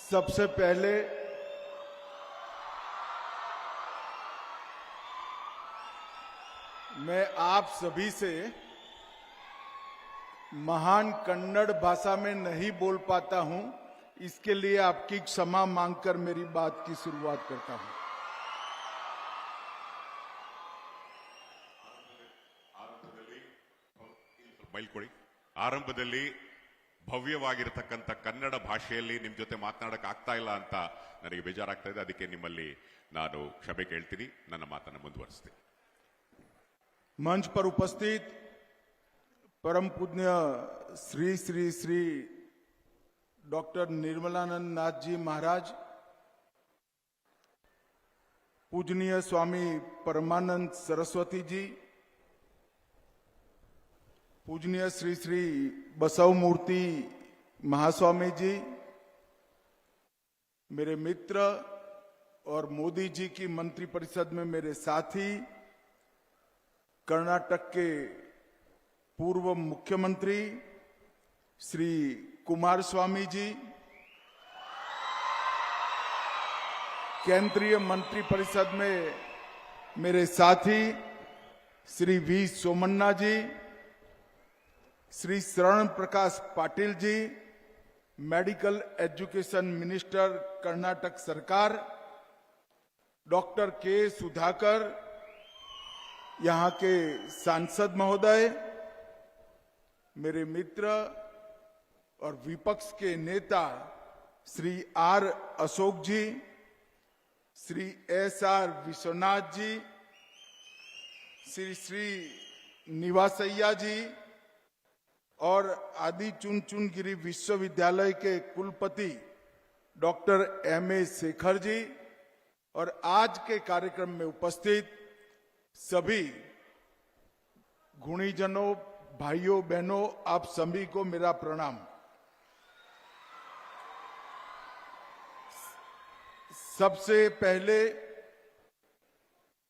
सबसे पहले मैं आप सभी से महान कन्नड़ भाषा में नहीं बोल पाता हूं, इसके लिए आपकी क्षमा मांगकर मेरी बात की शुरुआत करता हूं। ಬೈಲ್ಕೊಡಿ ಆರಂಭದಲ್ಲಿ ಭವ್ಯವಾಗಿರತಕ್ಕಂತ ಕನ್ನಡ ಭಾಷೆಯಲ್ಲಿ ನಿಮ್ಮ ಜೊತೆ ಮಾತನಾಡಕ್ಕೆ ಆಗ್ತಾ ಇಲ್ಲ ಅಂತ ನನಗೆ ಬೇಜಾರಾಗ್ತಾ ಇದೆ. ಅದಕ್ಕೆ ನಿಮ್ಮಲ್ಲಿ ನಾನು ಕ್ಷಮೆ ಕೇಳ್ತೀನಿ. ನನ್ನ ಮಾತನ್ನು ಮುಂದುವರಿಸ್ತೀನಿ. मंच पर उपस्थित परम पूज्य श्री श्री श्री डॉक्टर निर्मलानंद नाथ जी महाराज, पूजनीय स्वामी परमानंद सरस्वती जी, पूजनीय श्री श्री बसव मूर्ति महास्वामी जी, मेरे मित्र और मोदी जी की मंत्रिपरिषद में मेरे साथी, कर्नाटक के पूर्व मुख्यमंत्री श्री कुमारस्वामी जी, केंद्रीय मंत्रिपरिषद में मेरे साथी Shri we Somanna ji, Shri Sharan Prakash Patil ji, medical education minister Karnataka सरकार, डॉक्टर के सुधाकर, यहां के सांसद महोदय, मेरे मित्र और विपक्ष के नेता Shri R Ashok ji, Shri S R Vishwanath ji, Shri Shri Nivasaiah ji और आदि चुनचुनगिरी विश्वविद्यालय के कुलपति डॉक्टर एम.ए. शेखर जी और आज के कार्यक्रम में उपस्थित सभी गुणीजनों, भाइयों बहनों, आप सभी को मेरा प्रणाम। सबसे पहले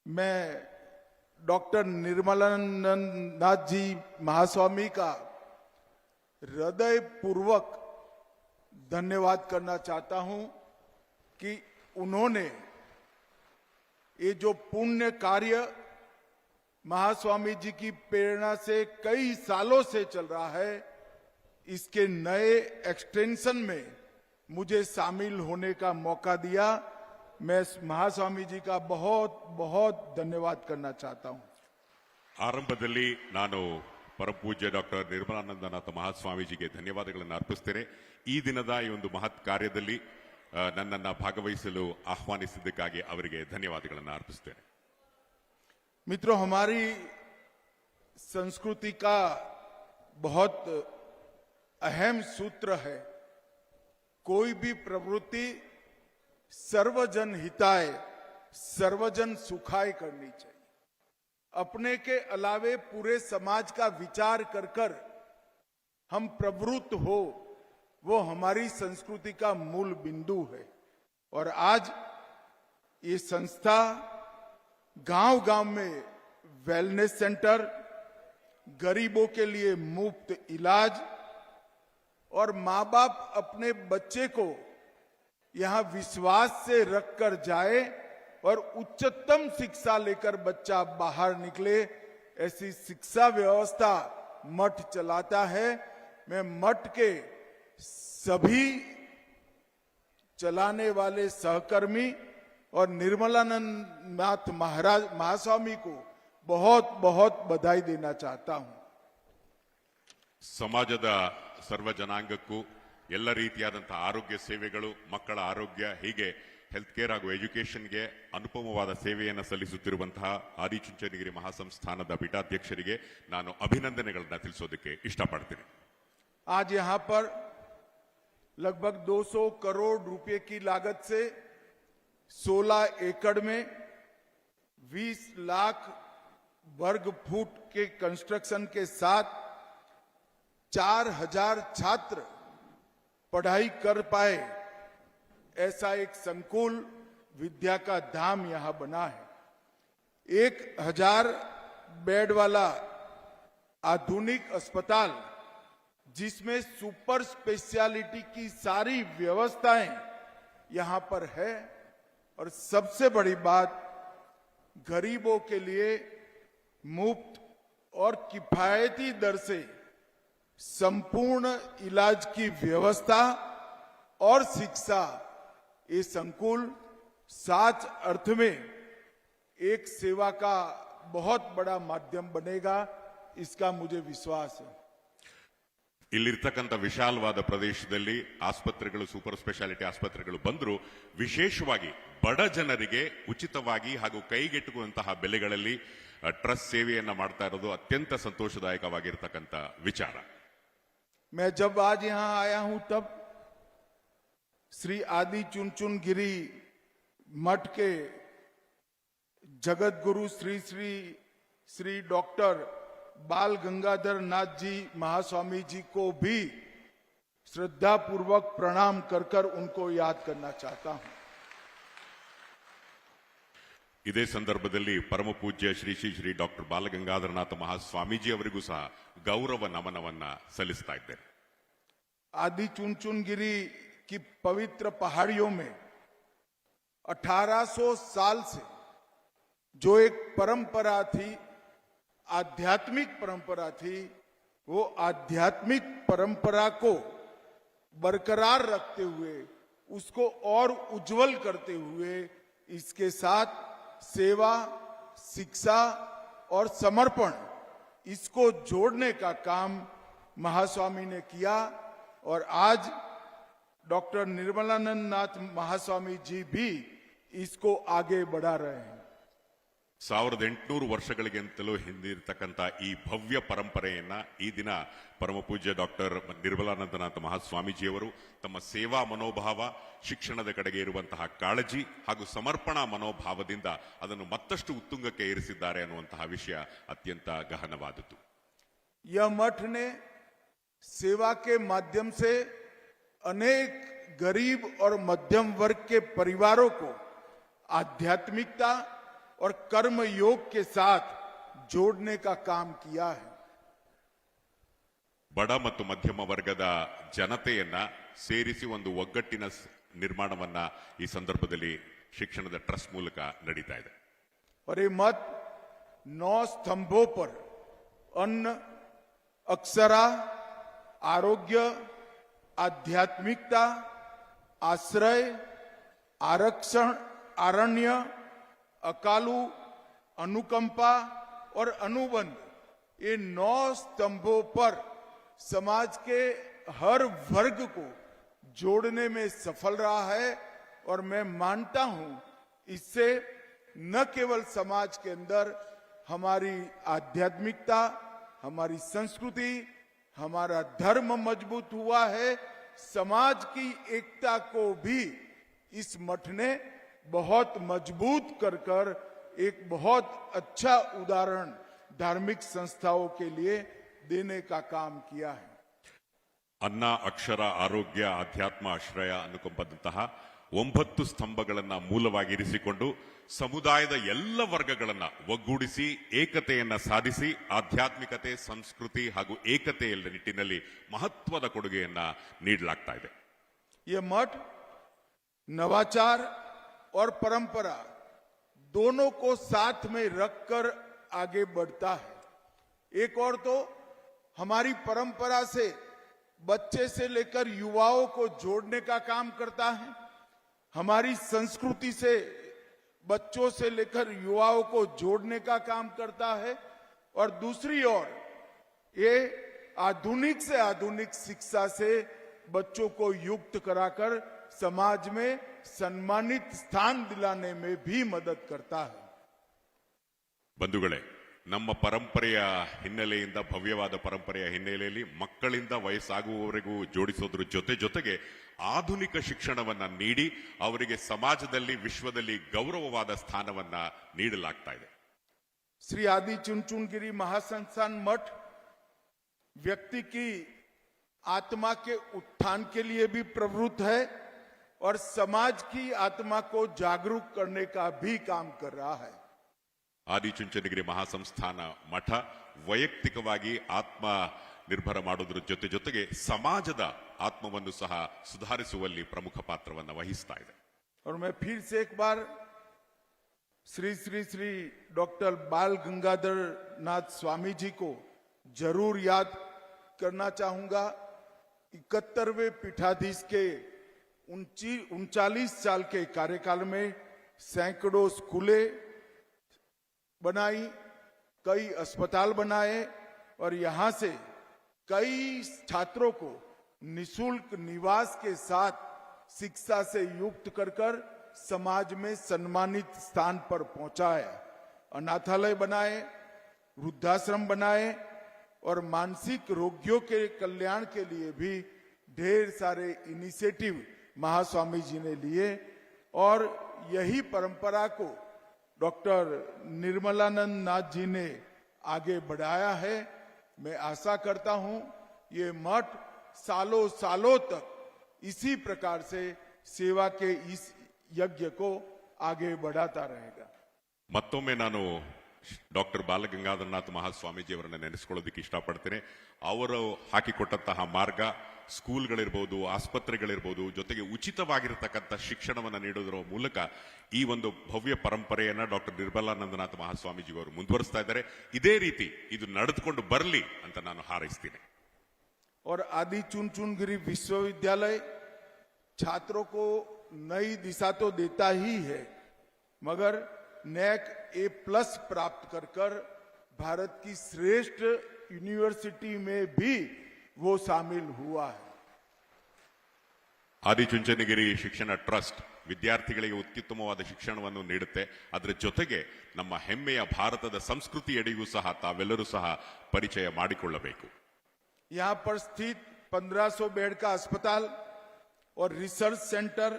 मैं डॉक्टर निर्मलानंद नाथ जी महास्वामी का हृदयपूर्वक धन्यवाद करना चाहता हूं कि उन्होंने ये जो पुण्य कार्य महास्वामी जी की प्रेरणा से कई सालों से चल रहा है, इसके नए एक्सटेंशन में मुझे शामिल होने का मौका दिया। मैं महास्वामी जी का बहुत बहुत धन्यवाद करना चाहता हूं। ಆರಂಭದಲ್ಲಿ ನಾನು ಪರಮಪೂಜ್ಯ ಡಾಕ್ಟರ್ ನಿರ್ಮಲಾನಂದನಾಥ ಮಹಾಸ್ವಾಮೀಜಿಗೆ ಧನ್ಯವಾದಗಳನ್ನು ಅರ್ಪಿಸುತ್ತೇನೆ. ಈ ದಿನದ ಈ ಒಂದು ಮಹತ್ ಕಾರ್ಯದಲ್ಲಿ ನನ್ನನ್ನು ಭಾಗವಹಿಸಲು ಆಹ್ವಾನಿಸಿದ್ದಕ್ಕಾಗಿ ಅವರಿಗೆ ಧನ್ಯವಾದಗಳನ್ನು ಅರ್ಪಿಸುತ್ತೇನೆ. मित्रों, हमारी संस्कृति का बहुत अहम सूत्र है, कोई भी प्रवृत्ति सर्वजन हिताय सर्वजन सुखाय करनी चाहिए। अपने के अलावे पूरे समाज का विचार कर कर हम प्रवृत्त हो, वो हमारी संस्कृति का मूल बिंदु है। और आज ये संस्था गांव गांव में वेलनेस सेंटर, गरीबों के लिए मुफ्त इलाज और मां बाप अपने बच्चे को यहां विश्वास से रखकर जाए और उच्चतम शिक्षा लेकर बच्चा बाहर निकले, ऐसी शिक्षा व्यवस्था मठ चलाता है। मैं मठ के सभी चलाने वाले सहकर्मी और निर्मलानंद नाथ महास्वामी को बहुत बहुत बधाई देना चाहता हूं। ಸಮಾಜದ ಸರ್ವ ಜನಾಂಗಕ್ಕೂ ಎಲ್ಲ ರೀತಿಯಾದಂತಹ ಆರೋಗ್ಯ ಸೇವೆಗಳು, ಮಕ್ಕಳ ಆರೋಗ್ಯ, ಹೀಗೆ ಹೆಲ್ತ್ ಕೇರ್ ಹಾಗೂ ಎಜುಕೇಷನ್ಗೆ ಅನುಪಮವಾದ ಸೇವೆಯನ್ನು ಸಲ್ಲಿಸುತ್ತಿರುವಂತಹ ಆದಿಚುಂಚನಗಿರಿ ಮಹಾಸಂಸ್ಥಾನದ ಪೀಠಾಧ್ಯಕ್ಷರಿಗೆ ನಾನು ಅಭಿನಂದನೆಗಳನ್ನು ತಿಳಿಸೋದಕ್ಕೆ ಇಷ್ಟಪಡ್ತೀನಿ. आज यहां पर लगभग 200 करोड़ रुपए की लागत से 16 एकड़ में 20 लाख वर्ग फुट के कंस्ट्रक्शन के साथ 4000 छात्र पढ़ाई कर पाए, ऐसा एक संकुल विद्या का धाम यहां बना है। 1000 बेड वाला आधुनिक अस्पताल, जिसमें सुपर स्पेशलिटी की सारी व्यवस्थाएं यहां पर है। और सबसे बड़ी बात, गरीबों के लिए मुफ्त और किफायती दर से संपूर्ण इलाज की व्यवस्था और शिक्षा, ये संकुल सच अर्थ में एक सेवा का बहुत बड़ा माध्यम बनेगा, इसका मुझे विश्वास है। ಇಲ್ಲಿರ್ತಕ್ಕಂಥ ವಿಶಾಲವಾದ ಪ್ರದೇಶದಲ್ಲಿ ಆಸ್ಪತ್ರೆಗಳು, ಸೂಪರ್ ಸ್ಪೆಷಾಲಿಟಿ ಆಸ್ಪತ್ರೆಗಳು ಬಂದರೂ ವಿಶೇಷವಾಗಿ ಬಡ ಜನರಿಗೆ ಉಚಿತವಾಗಿ ಹಾಗೂ ಕೈಗೆಟುಕುವಂತಹ ಬೆಲೆಗಳಲ್ಲಿ ಟ್ರಸ್ಟ್ ಸೇವೆಯನ್ನ ಮಾಡ್ತಾ ಇರೋದು ಅತ್ಯಂತ ಸಂತೋಷದಾಯಕವಾಗಿರ್ತಕ್ಕಂಥ ವಿಚಾರ. मैं जब आज यहां आया हूं तब श्री आदि चुनचुन गिरी मठ के जगत गुरु श्री श्री श्री डॉक्टर बाल गंगाधर नाथ जी महास्वामी जी को भी श्रद्धा पूर्वक प्रणाम कर कर उनको याद करना चाहता हूं। ಇದೇ ಸಂದರ್ಭದಲ್ಲಿ ಪರಮ ಪೂಜ್ಯ ಶ್ರೀ ಶ್ರೀ ಶ್ರೀ ಡಾಕ್ಟರ್ ಬಾಲಗಂಗಾಧರನಾಥ ಮಹಾಸ್ವಾಮೀಜಿ ಅವರಿಗೂ ಸಹ ಗೌರವ ನಮನವನ್ನ ಸಲ್ಲಿಸ್ತಾ ಇದ್ದೇನೆ. आदि चुनचुन गिरी की पवित्र पहाड़ियों में 1800 साल से जो एक परंपरा थी, आध्यात्मिक परंपरा थी, वो आध्यात्मिक परंपरा को बरकरार रखते हुए, उसको और उज्जवल करते हुए, इसके साथ सेवा, शिक्षा और समर्पण, इसको जोड़ने का काम महास्वामी ने किया। और आज डॉक्टर निर्मलानंद नाथ महास्वामी जी भी इसको आगे बढ़ा रहे हैं। 1800 ವರ್ಷಗಳಿಗಿಂತಲೂ ಹಿಂದಿರತಕ್ಕಂಥ ಈ ಭವ್ಯ ಪರಂಪರೆಯನ್ನ ಈ ದಿನ ಪರಮ ಪೂಜ್ಯ ಡಾಕ್ಟರ್ ನಿರ್ಮಲಾನಂದನಾಥ ಮಹಾಸ್ವಾಮೀಜಿಯವರು ತಮ್ಮ ಸೇವಾ ಮನೋಭಾವ, ಶಿಕ್ಷಣದ ಕಡೆಗೆ ಇರುವಂತಹ ಕಾಳಜಿ ಹಾಗೂ ಸಮರ್ಪಣಾ ಮನೋಭಾವದಿಂದ ಅದನ್ನು ಮತ್ತಷ್ಟು ಉತ್ತುಂಗಕ್ಕೆ ಏರಿಸಿದ್ದಾರೆ ಅನ್ನುವಂತಹ ವಿಷಯ ಅತ್ಯಂತ ಗಹನವಾದದ್ದು. यह मठ ने सेवा के माध्यम से अनेक गरीब और मध्यम वर्ग के परिवारों को आध्यात्मिकता और कर्म योग के साथ जोड़ने का काम किया है। ಬಡ ಮತ್ತು ಮಧ್ಯಮ ವರ್ಗದ ಜನತೆಯನ್ನ ಸೇರಿಸಿ ಒಂದು ಒಗ್ಗಟ್ಟಿನ ನಿರ್ಮಾಣವನ್ನ ಈ ಸಂದರ್ಭದಲ್ಲಿ ಶಿಕ್ಷಣದ ಟ್ರಸ್ಟ್ ಮೂಲಕ ನಡೀತಾ ಇದೆ. और ये मत 9 स्तंभों पर अन्न, अक्षरा, आरोग्य, आध्यात्मिकता, आश्रय, आरक्षण, आरण्य, अकालू, अनुकंपा और अनुबंध, ये 9 स्तंभों पर समाज के हर वर्ग को जोड़ने में सफल रहा है। और मैं मानता हूं इससे न केवल समाज के अंदर हमारी आध्यात्मिकता, हमारी संस्कृति, हमारा धर्म मजबूत हुआ है, समाज की एकता को भी इस मठ ने बहुत मजबूत कर कर एक बहुत अच्छा उदाहरण धार्मिक संस्थाओं के लिए देने का काम किया है। ಅನ್ನ, ಅಕ್ಷರ, ಆರೋಗ್ಯ, ಅಧ್ಯಾತ್ಮ, ಆಶ್ರಯ, ಅನುಕಂಪದಂತಹ 9 ಸ್ತಂಭಗಳನ್ನ ಮೂಲವಾಗಿರಿಸಿಕೊಂಡು ಸಮುದಾಯದ ಎಲ್ಲ ವರ್ಗಗಳನ್ನ ಒಗ್ಗೂಡಿಸಿ ಏಕತೆಯನ್ನ ಸಾಧಿಸಿ ಆಧ್ಯಾತ್ಮಿಕತೆ, ಸಂಸ್ಕೃತಿ ಹಾಗೂ ಏಕತೆಯ ನಿಟ್ಟಿನಲ್ಲಿ ಮಹತ್ವದ ಕೊಡುಗೆಯನ್ನ ನೀಡಲಾಗ್ತಾ ಇದೆ. ये मठ नवाचार और परंपरा दोनों को साथ में रखकर आगे बढ़ता है। एक और तो हमारी परंपरा से बच्चे से लेकर युवाओं को जोड़ने का काम करता है, हमारी संस्कृति से बच्चों से लेकर युवाओं को जोड़ने का काम करता है, और दूसरी ओर ये आधुनिक से आधुनिक शिक्षा से बच्चों को युक्त कराकर समाज में सम्मानित स्थान दिलाने में भी मदद करता है. ಬಂಧುಗಳೇ, ನಮ್ಮ ಪರಂಪರೆಯ ಹಿನ್ನೆಲೆಯಿಂದ, ಭವ್ಯವಾದ ಪರಂಪರೆಯ ಹಿನ್ನೆಲೆಯಲ್ಲಿ ಮಕ್ಕಳಿಂದ ವಯಸ್ಸಾಗುವವರೆಗೂ ಜೋಡಿಸೋದ್ರ ಜೊತೆಗೆ ಆಧುನಿಕ ಶಿಕ್ಷಣವನ್ನ ನೀಡಿ ಅವರಿಗೆ ಸಮಾಜದಲ್ಲಿ, ವಿಶ್ವದಲ್ಲಿ ಗೌರವವಾದ ಸ್ಥಾನವನ್ನ ನೀಡಲಾಗ್ತಾ ಇದೆ. श्री आदि चुनचुन गिरी महासंस्थान मठ व्यक्ति की आत्मा के उत्थान के लिए भी प्रवृत्त है और समाज की आत्मा को जागरूक करने का भी काम कर रहा है. ಆದಿಚುಂಚನಗಿರಿ ಮಹಾಸಂಸ್ಥಾನ ಮಠ ವೈಯಕ್ತಿಕವಾಗಿ ಆತ್ಮ ನಿರ್ಭರ ಮಾಡೋದ್ರ ಜೊತೆಗೆ ಸಮಾಜದ ಆತ್ಮವನ್ನು ಸಹ ಸುಧಾರಿಸುವಲ್ಲಿ ಪ್ರಮುಖ ಪಾತ್ರವನ್ನು ವಹಿಸ್ತಾ ಇದೆ. और मैं फिर से एक बार श्री श्री श्री डॉक्टर बाल गंगाधर नाथ स्वामी जी को जरूर याद करना चाहूंगा। 71वें पीठाधीश के 39 साल के कार्यकाल में सैकड़ों स्कूलें बनाई, कई अस्पताल बनाए और यहां से कई छात्रों को निशुल्क निवास के साथ शिक्षा से युक्त कर समाज में सम्मानित स्थान पर पहुंचाया। अनाथालय बनाए, वृद्धाश्रम बनाए और मानसिक रोगियों के कल्याण के लिए भी ढेर सारे इनिशिएटिव महास्वामी जी ने लिए और यही परंपरा को डॉक्टर निर्मलानंद नाथ जी ने आगे बढ़ाया है। मैं आशा करता हूं ये मठ सालों सालों तक इसी प्रकार से सेवा के इस यज्ञ को आगे बढ़ाता रहेगा। ಮತ್ತೊಮ್ಮೆ ನಾನು ಡಾಕ್ಟರ್ ಬಾಲಗಂಗಾಧರನಾಥ ಮಹಾಸ್ವಾಮೀಜಿಯವರನ್ನ ನೆನೆಸ್ಕೊಳ್ಳೋದಕ್ಕೆ ಇಷ್ಟಪಡ್ತೇನೆ. ಅವರು ಹಾಕಿಕೊಟ್ಟಂತಹ ಮಾರ್ಗ, ಸ್ಕೂಲ್ಗಳಿರ್ಬೋದು, ಆಸ್ಪತ್ರೆಗಳಿರ್ಬೋದು, ಜೊತೆಗೆ ಉಚಿತವಾಗಿರತಕ್ಕಂಥ ಶಿಕ್ಷಣವನ್ನು ನೀಡೋದರ ಮೂಲಕ ಈ ಒಂದು ಭವ್ಯ ಪರಂಪರೆಯನ್ನ ಡಾಕ್ಟರ್ ನಿರ್ಮಲಾನಂದನಾಥ ಮಹಾಸ್ವಾಮೀಜಿಯವರು ಮುಂದುವರಿಸ್ತಾ ಇದ್ದಾರೆ. ಇದೇ ರೀತಿ ಇದು ನಡೆದುಕೊಂಡು ಬರಲಿ ಅಂತ ನಾನು ಹಾರೈಸ್ತೀನಿ. और आदि चुनचुनगिरी विश्वविद्यालय छात्रों को नई दिशा तो देता ही है, मगर नैक A+ प्राप्त कर भारत की श्रेष्ठ यूनिवर्सिटी में भी वो शामिल हुआ है. ಆದಿಚುಂಚನಗಿರಿ ಶಿಕ್ಷಣ ಟ್ರಸ್ಟ್ ವಿದ್ಯಾರ್ಥಿಗಳಿಗೆ ಅತ್ಯುತ್ತಮವಾದ ಶಿಕ್ಷಣವನ್ನು ನೀಡುತ್ತೆ. ಅದರ ಜೊತೆಗೆ ನಮ್ಮ ಹೆಮ್ಮೆಯ ಭಾರತದ ಸಂಸ್ಕೃತಿಯಡಿಗೂ ಸಹ ತಾವೆಲ್ಲರೂ ಸಹ ಪರಿಚಯ ಮಾಡಿಕೊಳ್ಳಬೇಕು. यहाँ पर स्थित 1500 बेड का अस्पताल और रिसर्च सेंटर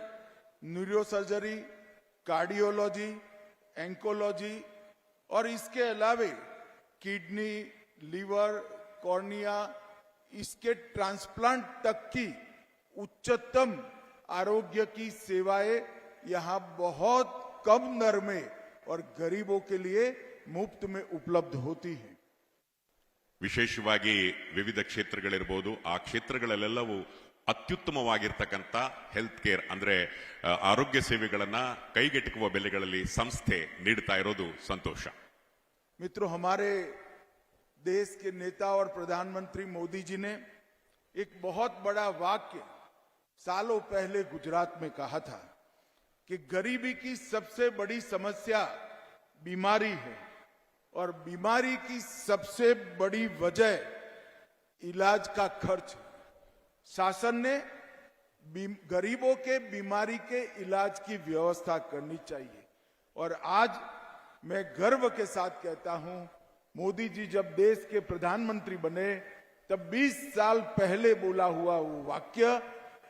न्यूरोसर्जरी, कार्डियोलॉजी, एंकोलॉजी और इसके अलावे किडनी, लीवर, कॉर्निया, इसके ट्रांसप्लांट तक की उच्चतम आरोग्य की सेवाएं यहाँ बहुत कम दर में और गरीबों के लिए मुफ्त में उपलब्ध होती हैं. ವಿಶೇಷವಾಗಿ ವಿವಿಧ ಕ್ಷೇತ್ರಗಳಿರಬಹುದು, ಆ ಕ್ಷೇತ್ರಗಳಲ್ಲೆಲ್ಲವೂ ಅತ್ಯುತ್ತಮವಾಗಿರ್ತಕ್ಕಂಥ ಹೆಲ್ತ್ ಕೇರ್ ಅಂದ್ರೆ ಆರೋಗ್ಯ ಸೇವೆಗಳನ್ನ ಕೈಗೆಟುಕುವ ಬೆಲೆಗಳಲ್ಲಿ ಸಂಸ್ಥೆ ನೀಡುತ್ತಾ ಇರೋದು ಸಂತೋಷ. मित्रों, हमारे देश के नेता और प्रधानमंत्री मोदी जी ने एक बहुत बड़ा वाक्य सालों पहले गुजरात में कहा था कि गरीबी की सबसे बड़ी समस्या बीमारी है और बीमारी की सबसे बड़ी वजह इलाज का खर्च है. शासन ने गरीबों के बीमारी के इलाज की व्यवस्था करनी चाहिए और आज मैं गर्व के साथ कहता हूं, मोदी जी जब देश के प्रधानमंत्री बने तब 20 साल पहले बोला हुआ वो वाक्य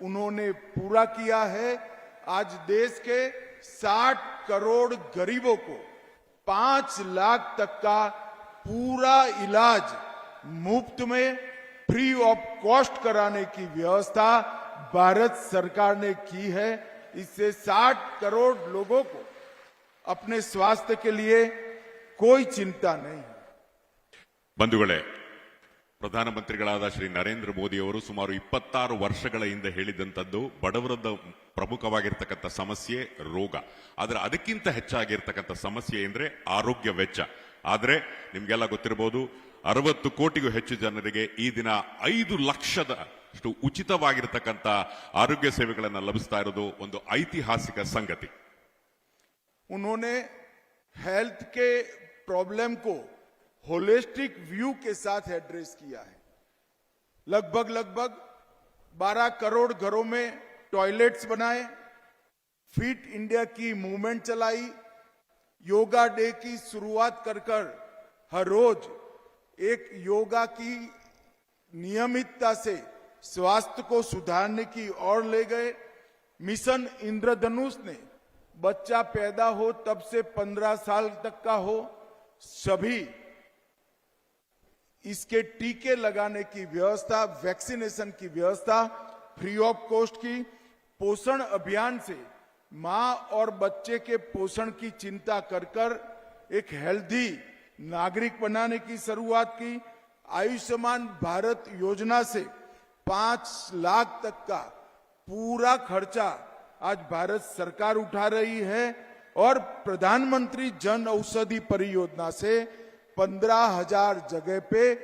उन्होंने पूरा किया है. आज देश के 60 करोड़ गरीबों को 5 लाख तक का पूरा इलाज मुफ्त में फ्री ऑफ कॉस्ट कराने की व्यवस्था भारत सरकार ने की है. इससे 60 करोड़ लोगों को अपने स्वास्थ्य के लिए कोई चिंता नहीं है. ಬಂಧುಗಳೇ, ಪ್ರಧಾನಮಂತ್ರಿಗಳಾದ ಶ್ರೀ ನರೇಂದ್ರ ಮೋದಿ ಅವರು ಸುಮಾರು 26 ವರ್ಷಗಳ ಹಿಂದೆ ಹೇಳಿದಂತದ್ದು ಬಡವರದ ಪ್ರಮುಖವಾಗಿರ್ತಕ್ಕಂಥ ಸಮಸ್ಯೆ ರೋಗ, ಆದ್ರೆ ಅದಕ್ಕಿಂತ ಹೆಚ್ಚಾಗಿರ್ತಕ್ಕಂಥ ಸಮಸ್ಯೆ ಅಂದ್ರೆ ಆರೋಗ್ಯ ವೆಚ್ಚ. ಆದ್ರೆ ನಿಮ್ಗೆಲ್ಲ ಗೊತ್ತಿರಬಹುದು, 60 ಕೋಟಿಗೂ ಹೆಚ್ಚು ಜನರಿಗೆ ಈ ದಿನ 5 ಲಕ್ಷದಷ್ಟು ಉಚಿತವಾಗಿರ್ತಕ್ಕಂಥ ಆರೋಗ್ಯ ಸೇವೆಗಳನ್ನು ಲಭಿಸ್ತಾ ಇರೋದು ಒಂದು ಐತಿಹಾಸಿಕ ಸಂಗತಿ. उन्होंने हेल्थ के प्रॉब्लम को होलिस्टिक व्यू के साथ एड्रेस किया है. लगभग 12 करोड़ घरों में टॉयलेट्स बनाए, फिट इंडिया की मूवमेंट चलाई, योगा डे की शुरुआत कर हर रोज एक योगा की नियमितता से स्वास्थ्य को सुधारने की ओर ले गए. मिशन इंद्रधनुष ने बच्चा पैदा हो तब से 15 साल तक का हो सभी इसके टीके लगाने की व्यवस्था, वैक्सीनेशन की व्यवस्था फ्री ऑफ कॉस्ट की. पोषण अभियान से मां और बच्चे के पोषण की चिंता कर एक हेल्दी नागरिक बनाने की शुरुआत की. आयुष्मान भारत योजना से 5 लाख तक का पूरा खर्चा आज भारत सरकार उठा रही है और प्रधानमंत्री जन औषधि परियोजना से 15,000 जगह पे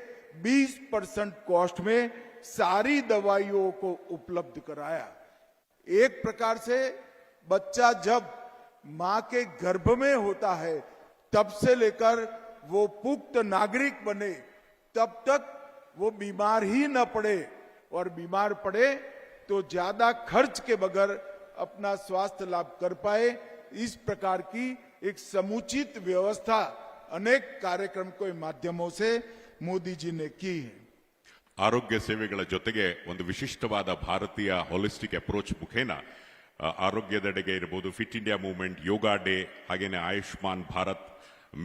20% कॉस्ट में सारी दवाइयों को उपलब्ध कराया। एक प्रकार से बच्चा जब मां के गर्भ में होता है तब से लेकर वो पुख्त नागरिक बने तब तक वो बीमार ही न पड़े, और बीमार पड़े तो ज्यादा खर्च के बगैर अपना स्वास्थ्य लाभ कर पाए, इस प्रकार की एक समुचित व्यवस्था अनेक कार्यक्रम के माध्यमों से मोदी जी ने की है। ಆರೋಗ್ಯ ಸೇವೆಗಳ ಜೊತೆಗೆ ಒಂದು ವಿಶಿಷ್ಟವಾದ ಭಾರತೀಯ ಹೋಲಿಸ್ಟಿಕ್ ಅಪ್ರೋಚ್ ಮುಖೇನ ಆರೋಗ್ಯದೆಡೆಗೆ ಇರಬಹುದು, fit India movement, yoga day, ಹಾಗೇನೆ ಆಯುಷ್ಮಾನ್ ಭಾರತ್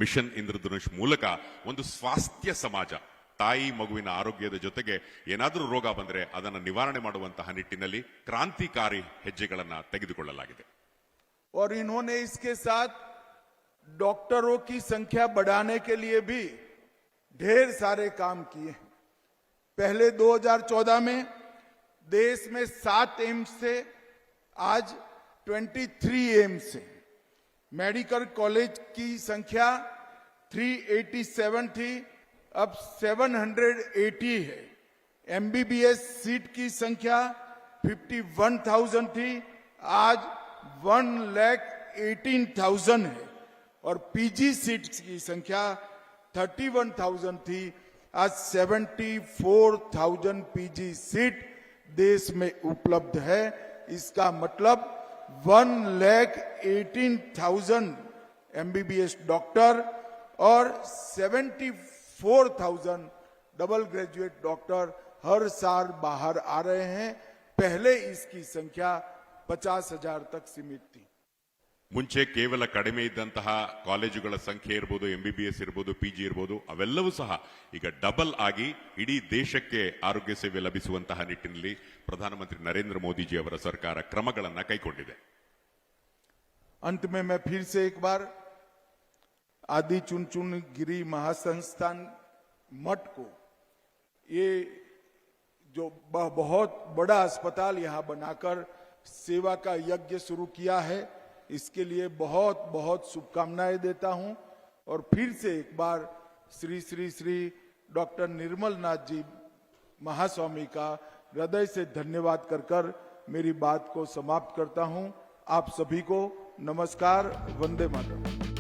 ಮಿಷನ್ ಇಂದ್ರಧನುಷ್ ಮೂಲಕ ಒಂದು ಸ್ವಾಸ್ಥ್ಯ ಸಮಾಜ, ತಾಯಿ ಮಗುವಿನ ಆರೋಗ್ಯದ ಜೊತೆಗೆ ಏನಾದರೂ ರೋಗ ಬಂದರೆ ಅದನ್ನು ನಿವಾರಣೆ ಮಾಡುವಂತಹ ನಿಟ್ಟಿನಲ್ಲಿ ಕ್ರಾಂತಿಕಾರಿ ಹೆಜ್ಜೆಗಳನ್ನು ತೆಗೆದುಕೊಳ್ಳಲಾಗಿದೆ। और इन्होंने इसके साथ डॉक्टरों की संख्या बढ़ाने के लिए भी ढेर सारे काम किए। पहले 2014 में देश में 7 एम्स थे, आज 23 एम्स है। मेडिकल कॉलेज की संख्या 387 थी, अब 780 है। एमबीबीएस सीट की संख्या 51,000 थी, आज 1,18,000 है। और पीजी सीट की संख्या 31,000 थी, आज 74,000 पीजी सीट देश में उपलब्ध है। इसका मतलब 1,18,000 एमबीबीएस डॉक्टर और 74,000 डबल ग्रेजुएट डॉक्टर हर साल बाहर आ रहे हैं। पहले इसकी संख्या 50,000 तक सीमित थी। ಮುಂಚೆ ಕೇವಲ ಕಡಿಮೆ ಇದ್ದಂತಹ ಕಾಲೇಜುಗಳ ಸಂಖ್ಯೆ ಇರಬಹುದು, ಎಂಬಿಬಿಎಸ್ ಇರಬಹುದು, ಪಿಜಿ ಇರಬಹುದು, ಅವೆಲ್ಲವೂ ಸಹ ಈಗ ಡಬಲ್ ಆಗಿ ಇಡೀ ದೇಶಕ್ಕೆ ಆರೋಗ್ಯ ಸೇವೆ ಲಭಿಸುವಂತಹ ನಿಟ್ಟಿನಲ್ಲಿ ಪ್ರಧಾನಮಂತ್ರಿ ನರೇಂದ್ರ ಮೋದಿಜಿ ಅವರ ಸರ್ಕಾರ ಕ್ರಮಗಳನ್ನು ಕೈಗೊಂಡಿದೆ। अंत में मैं फिर से एक बार आदि चुनचुन गिरी महासंस्थान मठ को, ये जो बहुत बड़ा अस्पताल यहाँ बनाकर सेवा का यज्ञ शुरू किया है, इसके लिए बहुत बहुत शुभकामनाएं देता हूं। और फिर से एक बार श्री श्री श्री डॉक्टर निर्मल नाथ जी महास्वामी का हृदय से धन्यवाद कर मेरी बात को समाप्त करता हूं। आप सभी को नमस्कार, वंदे मातरम।